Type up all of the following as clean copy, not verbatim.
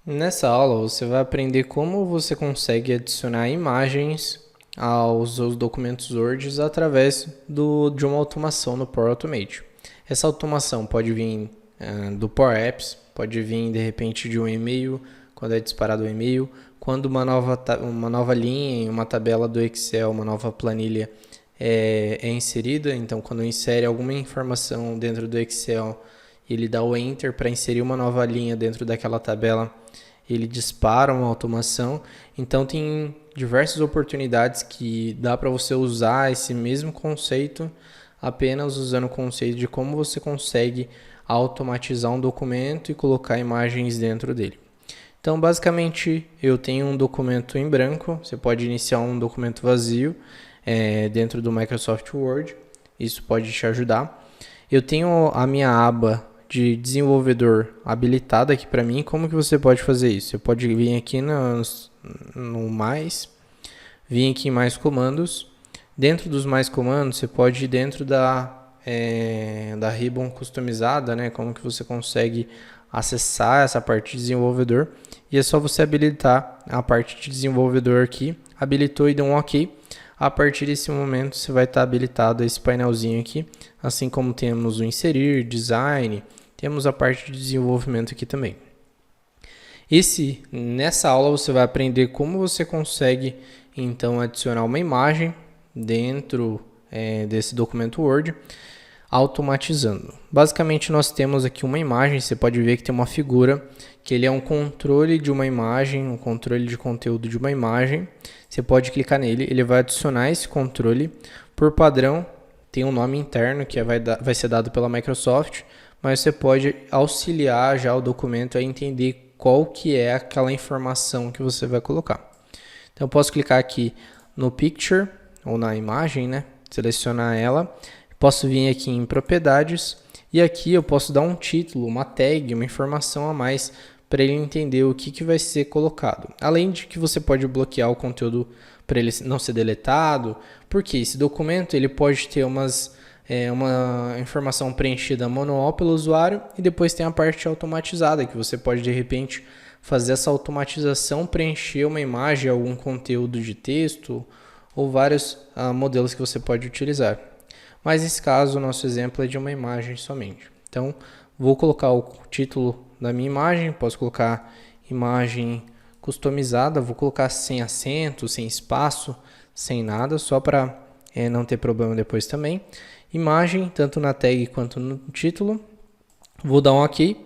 Nessa aula você vai aprender como você consegue adicionar imagens aos seus documentos Word através de uma automação no Power Automate. Essa automação pode vir do Power Apps, pode vir de repente de um e-mail, quando é disparado o e-mail, quando uma nova linha em uma tabela do Excel, uma nova planilha é inserida. Então, quando insere alguma informação dentro do Excel, ele dá o Enter para inserir uma nova linha dentro daquela tabela, ele dispara uma automação. Então, tem diversas oportunidades que dá para você usar esse mesmo conceito, apenas usando o conceito de como você consegue automatizar um documento e colocar imagens dentro dele. Então, basicamente, eu tenho um documento em branco. Você pode iniciar um documento vazio dentro do Microsoft Word. Isso pode te ajudar. Eu tenho a minha aba de desenvolvedor habilitada aqui para mim. Como que você pode fazer isso? Você pode vir aqui no mais, vir aqui em mais comandos. Dentro dos mais comandos, você pode ir dentro da ribbon customizada, né? Como que você consegue acessar essa parte de desenvolvedor. E é só você habilitar a parte de desenvolvedor aqui. Habilitou e deu um OK. A partir desse momento você vai estar habilitado esse painelzinho aqui, assim como temos o inserir, design, temos a parte de desenvolvimento aqui também. Nessa aula você vai aprender como você consegue então adicionar uma imagem dentro desse documento Word, automatizando. Basicamente nós temos aqui uma imagem, você pode ver que tem uma figura, que ele é um controle de uma imagem, um controle de conteúdo de uma imagem. Você pode clicar nele, ele vai adicionar esse controle. Por padrão, tem um nome interno que vai ser dado pela Microsoft, mas você pode auxiliar já o documento a entender qual que é aquela informação que você vai colocar. Então eu posso clicar aqui no Picture, ou na imagem, né? Selecionar ela. Posso vir aqui em propriedades e aqui eu posso dar um título, uma tag, uma informação a mais para ele entender o que vai ser colocado. Além de que você pode bloquear o conteúdo para ele não ser deletado, porque esse documento ele pode ter uma informação preenchida manual pelo usuário e depois tem a parte automatizada, que você pode de repente fazer essa automatização, preencher uma imagem, algum conteúdo de texto ou vários modelos que você pode utilizar. Mas nesse caso, o nosso exemplo é de uma imagem somente. Então, vou colocar o título da minha imagem, posso colocar imagem customizada, vou colocar sem acento, sem espaço, sem nada, só para não ter problema depois também. Imagem, tanto na tag quanto no título. Vou dar um OK.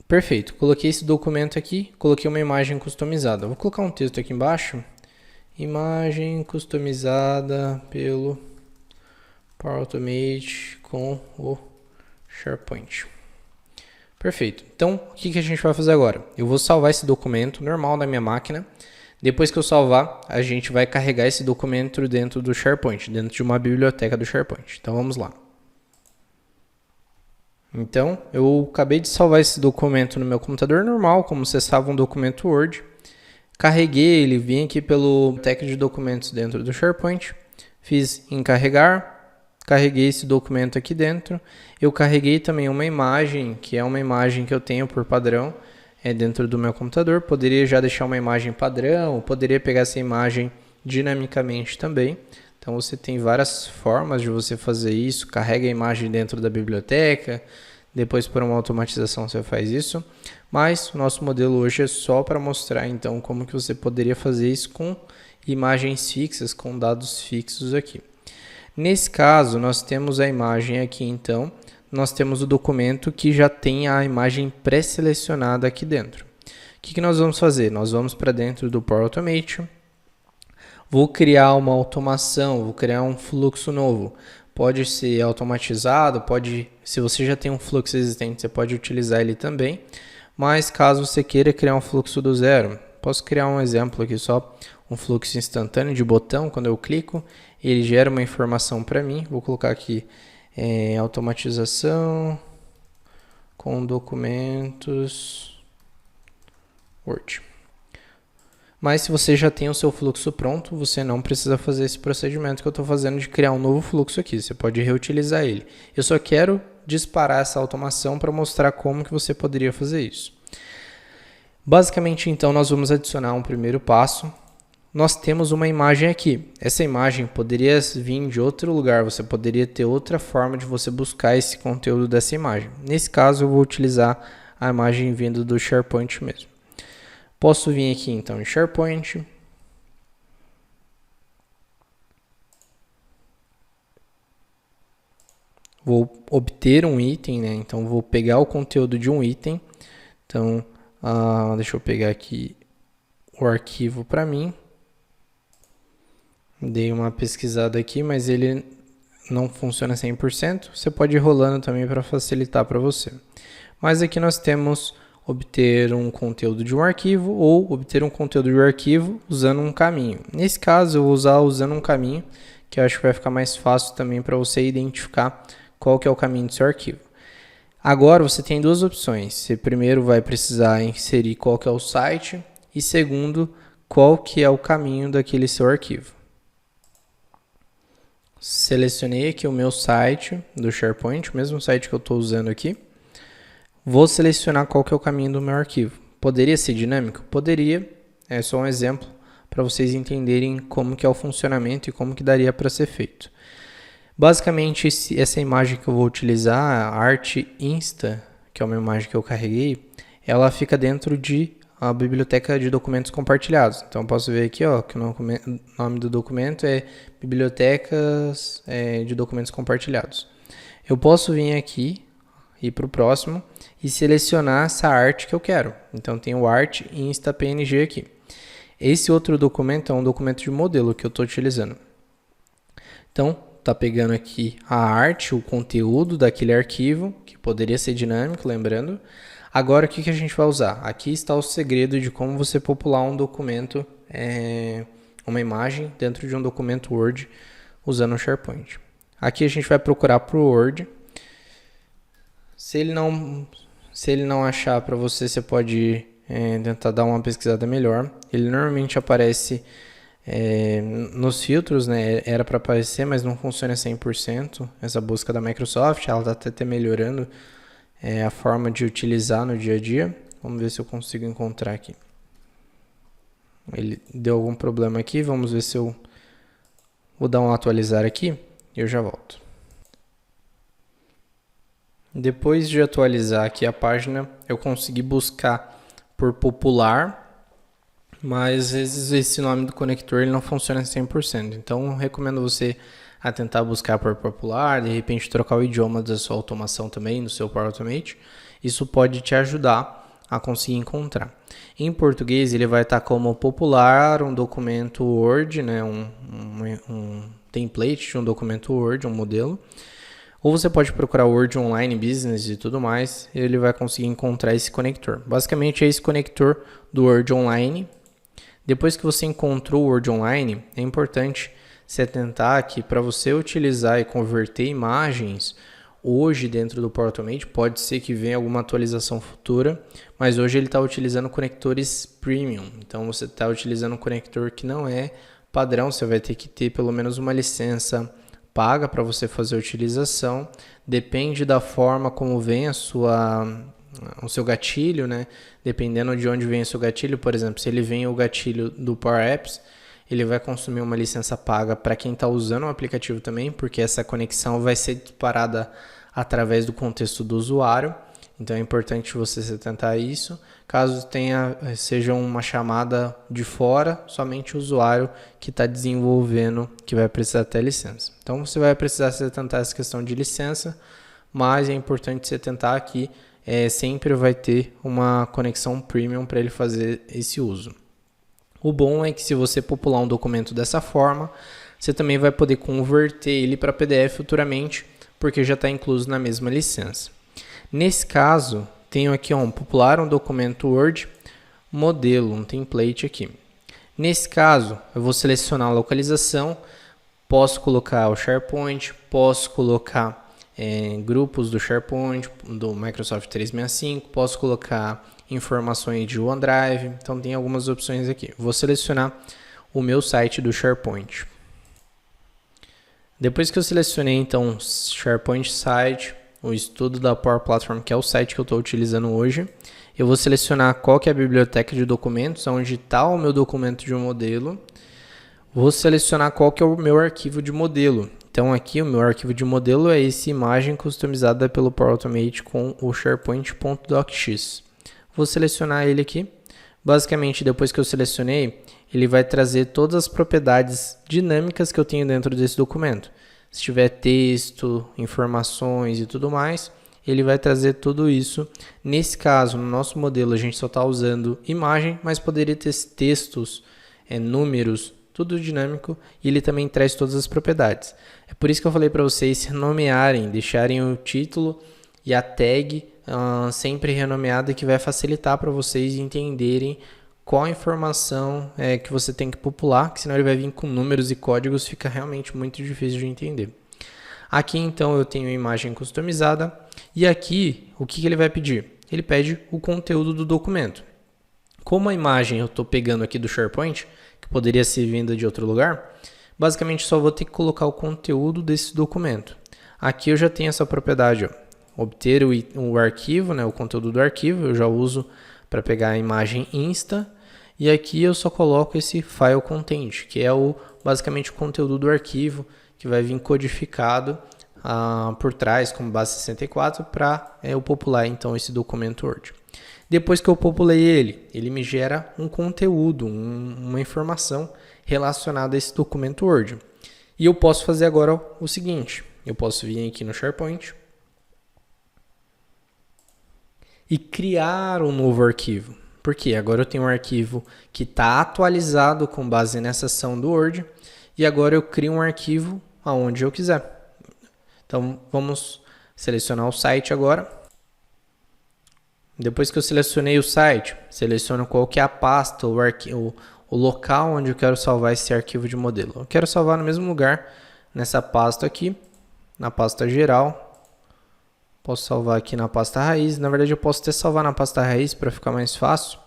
Perfeito, coloquei esse documento aqui, coloquei uma imagem customizada. Vou colocar um texto aqui embaixo. Imagem customizada pelo Power Automate com o SharePoint. Perfeito. Então, o que a gente vai fazer agora? Eu vou salvar esse documento normal na minha máquina. Depois que eu salvar, a gente vai carregar esse documento dentro do SharePoint, dentro de uma biblioteca do SharePoint. Então, vamos lá. Então, eu acabei de salvar esse documento no meu computador normal, como você salva um documento Word. Carreguei ele, vim aqui pelo biblioteca de documentos dentro do SharePoint. Fiz em carregar. Carreguei esse documento aqui dentro. Eu carreguei também uma imagem, que é uma imagem que eu tenho por padrão dentro do meu computador. Poderia já deixar uma imagem padrão, poderia pegar essa imagem dinamicamente também. Então você tem várias formas de você fazer isso. Carrega a imagem dentro da biblioteca, depois por uma automatização você faz isso. Mas o nosso modelo hoje é só para mostrar então como que você poderia fazer isso com imagens fixas, com dados fixos aqui. Nesse caso, nós temos a imagem aqui, então, nós temos o documento que já tem a imagem pré-selecionada aqui dentro. O que nós vamos fazer? Nós vamos para dentro do Power Automate, vou criar uma automação, vou criar um fluxo novo. Pode ser automatizado, se você já tem um fluxo existente, você pode utilizar ele também, mas caso você queira criar um fluxo do zero, posso criar um exemplo aqui só, um fluxo instantâneo de botão. Quando eu clico, ele gera uma informação para mim. Vou colocar aqui automatização com documentos Word. Mas se você já tem o seu fluxo pronto, você não precisa fazer esse procedimento que eu estou fazendo de criar um novo fluxo aqui. Você pode reutilizar ele. Eu só quero disparar essa automação para mostrar como que você poderia fazer isso. Basicamente, então, nós vamos adicionar um primeiro passo. Nós temos uma imagem aqui. Essa imagem poderia vir de outro lugar, você poderia ter outra forma de você buscar esse conteúdo dessa imagem. Nesse caso, eu vou utilizar a imagem vindo do SharePoint mesmo. Posso vir aqui, então, em SharePoint. Vou obter um item, né? Então, vou pegar o conteúdo de um item. Então, deixa eu pegar aqui o arquivo para mim. Dei uma pesquisada aqui, mas ele não funciona 100%. Você pode ir rolando também para facilitar para você. Mas aqui nós temos obter um conteúdo de um arquivo ou obter um conteúdo de um arquivo usando um caminho. Nesse caso, eu vou usar usando um caminho, que eu acho que vai ficar mais fácil também para você identificar qual que é o caminho do seu arquivo. Agora você tem duas opções. Você primeiro vai precisar inserir qual que é o site e segundo, qual que é o caminho daquele seu arquivo. Selecionei aqui o meu site do SharePoint, o mesmo site que eu estou usando aqui. Vou selecionar qual que é o caminho do meu arquivo. Poderia ser dinâmico? Poderia. É só um exemplo para vocês entenderem como que é o funcionamento e como que daria para ser feito. Basicamente, essa imagem que eu vou utilizar, a Art Insta, que é uma imagem que eu carreguei, ela fica dentro de a biblioteca de documentos compartilhados. Então, eu posso ver aqui ó, que o nome do documento é Bibliotecas de Documentos Compartilhados. Eu posso vir aqui, ir para o próximo e selecionar essa arte que eu quero. Então, tem o Art Insta PNG aqui. Esse outro documento é um documento de modelo que eu estou utilizando. Então, tá pegando aqui a arte, o conteúdo daquele arquivo, que poderia ser dinâmico, lembrando. Agora, o que a gente vai usar? Aqui está o segredo de como você popular um documento, uma imagem dentro de um documento Word usando o SharePoint. Aqui a gente vai procurar para o Word. Se ele não achar para você, você pode tentar dar uma pesquisada melhor. Ele normalmente aparece nos filtros, né? Era para aparecer, mas não funciona 100%. Essa busca da Microsoft, ela está até melhorando a forma de utilizar no dia a dia. Vamos ver se eu consigo encontrar aqui. Ele deu algum problema aqui, vamos ver se eu vou dar um atualizar aqui e eu já volto. Depois de atualizar aqui a página, eu consegui buscar por popular, mas às vezes esse nome do conector ele não funciona 100%. Então, eu recomendo você a tentar buscar por popular, de repente trocar o idioma da sua automação também, do seu Power Automate. Isso pode te ajudar a conseguir encontrar. Em português, ele vai estar como popular, um documento Word, né, um template de um documento Word, um modelo. Ou você pode procurar Word Online Business e tudo mais, e ele vai conseguir encontrar esse conector. Basicamente é esse conector do Word Online. Depois que você encontrou o Word Online, é importante se atentar que para você utilizar e converter imagens hoje dentro do Power Automate, pode ser que venha alguma atualização futura, mas hoje ele está utilizando conectores premium. Então você está utilizando um conector que não é padrão, você vai ter que ter pelo menos uma licença paga para você fazer a utilização. Depende da forma como vem o seu gatilho, né? Dependendo de onde vem o seu gatilho, por exemplo, se ele vem o gatilho do Power Apps, ele vai consumir uma licença paga para quem está usando o aplicativo também, porque essa conexão vai ser disparada através do contexto do usuário. Então é importante você se atentar a isso. Caso seja uma chamada de fora, somente o usuário que está desenvolvendo que vai precisar ter licença. Então você vai precisar se atentar a essa questão de licença, mas é importante se atentar que sempre vai ter uma conexão premium para ele fazer esse uso. O bom é que se você popular um documento dessa forma, você também vai poder converter ele para PDF futuramente, porque já está incluso na mesma licença. Nesse caso, tenho aqui popular um documento Word, modelo, um template aqui. Nesse caso, eu vou selecionar a localização, posso colocar o SharePoint, posso colocar grupos do SharePoint, do Microsoft 365, posso colocar informações de OneDrive, então tem algumas opções aqui. Vou selecionar o meu site do SharePoint. Depois que eu selecionei então SharePoint Site, o estudo da Power Platform, que é o site que eu estou utilizando hoje, eu vou selecionar qual que é a biblioteca de documentos, onde está o meu documento de modelo. Vou selecionar qual que é o meu arquivo de modelo. Então aqui o meu arquivo de modelo é essa imagem customizada pelo Power Automate com o SharePoint.docx. Vou selecionar ele aqui. Basicamente, depois que eu selecionei, ele vai trazer todas as propriedades dinâmicas que eu tenho dentro desse documento. Se tiver texto, informações e tudo mais, ele vai trazer tudo isso. Nesse caso, no nosso modelo, a gente só está usando imagem, mas poderia ter textos, números, tudo dinâmico, e ele também traz todas as propriedades. É por isso que eu falei para vocês renomearem, deixarem o título e a tag sempre renomeada, que vai facilitar para vocês entenderem qual a informação que você tem que popular, que senão ele vai vir com números e códigos, fica realmente muito difícil de entender. Aqui então eu tenho a imagem customizada, e aqui o que ele vai pedir? Ele pede o conteúdo do documento. Como a imagem eu estou pegando aqui do SharePoint, que poderia ser vinda de outro lugar, basicamente só vou ter que colocar o conteúdo desse documento. Aqui eu já tenho essa propriedade, ó, obter o arquivo, o conteúdo do arquivo, eu já uso para pegar a imagem Insta, e aqui eu só coloco esse file content, que é basicamente o conteúdo do arquivo, que vai vir codificado por trás como base 64 para eu popular então esse documento Word. Depois que eu populei ele me gera um conteúdo, uma informação relacionada a esse documento Word. E eu posso fazer agora o seguinte, eu posso vir aqui no SharePoint e criar um novo arquivo. Porque agora eu tenho um arquivo que está atualizado com base nessa ação do Word, e agora eu crio um arquivo aonde eu quiser. Então vamos selecionar o site agora. Depois que eu selecionei o site, seleciono qual que é a pasta, o local onde eu quero salvar esse arquivo de modelo. Eu quero salvar no mesmo lugar, nessa pasta aqui, na pasta geral. Posso salvar aqui na pasta raiz. Na verdade, eu posso até salvar na pasta raiz para ficar mais fácil.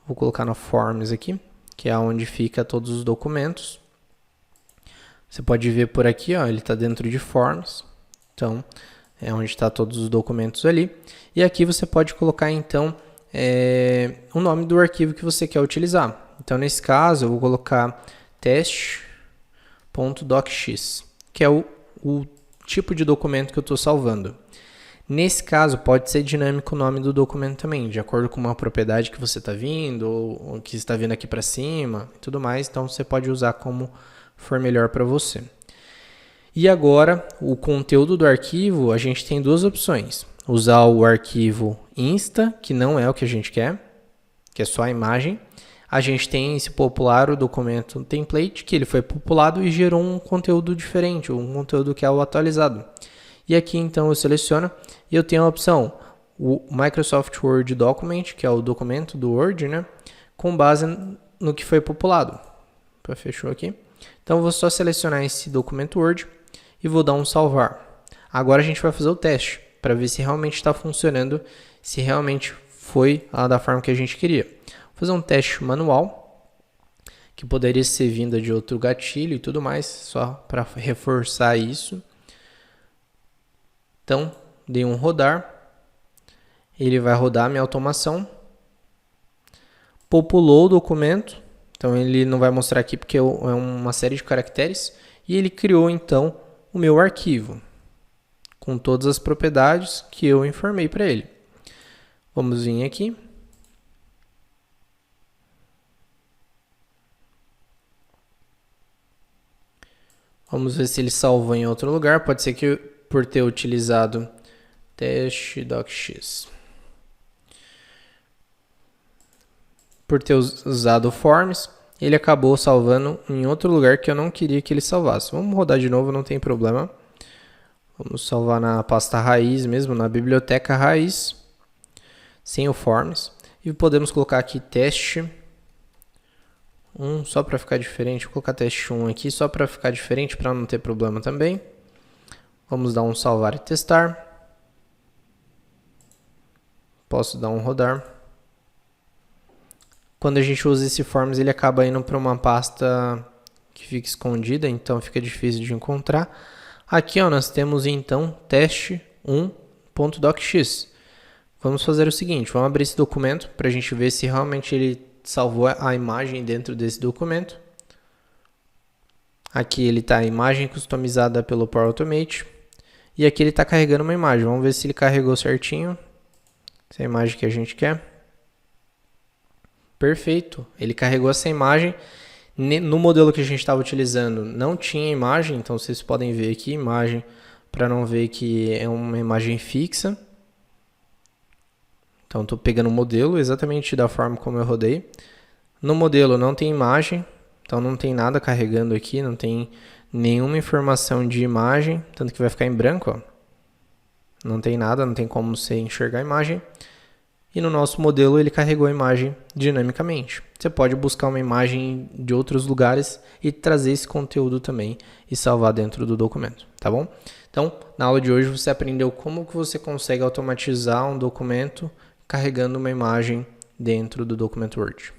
Vou colocar no Forms aqui, que é onde fica todos os documentos. Você pode ver por aqui, ó, ele está dentro de Forms. Então, é onde está todos os documentos ali. E aqui você pode colocar, então, o nome do arquivo que você quer utilizar. Então, nesse caso, eu vou colocar teste.docx, que é o tipo de documento que eu estou salvando. Nesse caso, pode ser dinâmico o nome do documento também, de acordo com uma propriedade que você está vindo, ou que está vindo aqui para cima e tudo mais. Então, você pode usar como for melhor para você. E agora, o conteúdo do arquivo, a gente tem duas opções. Usar o arquivo Insta, que não é o que a gente quer, que é só a imagem. A gente tem esse popular, o documento template, que ele foi populado e gerou um conteúdo diferente, um conteúdo que é o atualizado. E aqui então eu seleciono e eu tenho a opção, o Microsoft Word Document, que é o documento do Word, com base no que foi populado. Fechou aqui. Então eu vou só selecionar esse documento Word e vou dar um salvar. Agora a gente vai fazer o teste para ver se realmente está funcionando, se realmente foi da forma que a gente queria. Vou fazer um teste manual, que poderia ser vinda de outro gatilho e tudo mais, só para reforçar isso. Então, dei um rodar, ele vai rodar a minha automação, populou o documento, então ele não vai mostrar aqui porque é uma série de caracteres, e ele criou então o meu arquivo, com todas as propriedades que eu informei para ele. Vamos vir aqui. Vamos ver se ele salvou em outro lugar, pode ser que por ter utilizado teste.docx. Por ter usado Forms, ele acabou salvando em outro lugar que eu não queria que ele salvasse. Vamos rodar de novo, não tem problema. Vamos salvar na pasta raiz mesmo, na biblioteca raiz, sem o Forms. E podemos colocar aqui teste 1, só para ficar diferente. Vou colocar teste 1 aqui, só para ficar diferente, para não ter problema também. Vamos dar um salvar e testar. Posso dar um rodar. Quando a gente usa esse Forms, ele acaba indo para uma pasta que fica escondida, então fica difícil de encontrar. Aqui nós temos então teste1.docx. Vamos fazer o seguinte, vamos abrir esse documento para a gente ver se realmente ele salvou a imagem dentro desse documento. Aqui ele está a imagem customizada pelo Power Automate. E aqui ele está carregando uma imagem. Vamos ver se ele carregou certinho. Essa é a imagem que a gente quer. Perfeito. Ele carregou essa imagem. No modelo que a gente estava utilizando não tinha imagem. Então vocês podem ver aqui imagem para não ver que é uma imagem fixa. Então estou pegando o modelo exatamente da forma como eu rodei. No modelo não tem imagem. Então não tem nada carregando aqui. Não tem nenhuma informação de imagem, tanto que vai ficar em branco, ó. Não tem nada, não tem como você enxergar a imagem. E no nosso modelo ele carregou a imagem dinamicamente. Você pode buscar uma imagem de outros lugares e trazer esse conteúdo também e salvar dentro do documento, tá bom? Então, na aula de hoje você aprendeu como que você consegue automatizar um documento carregando uma imagem dentro do documento Word.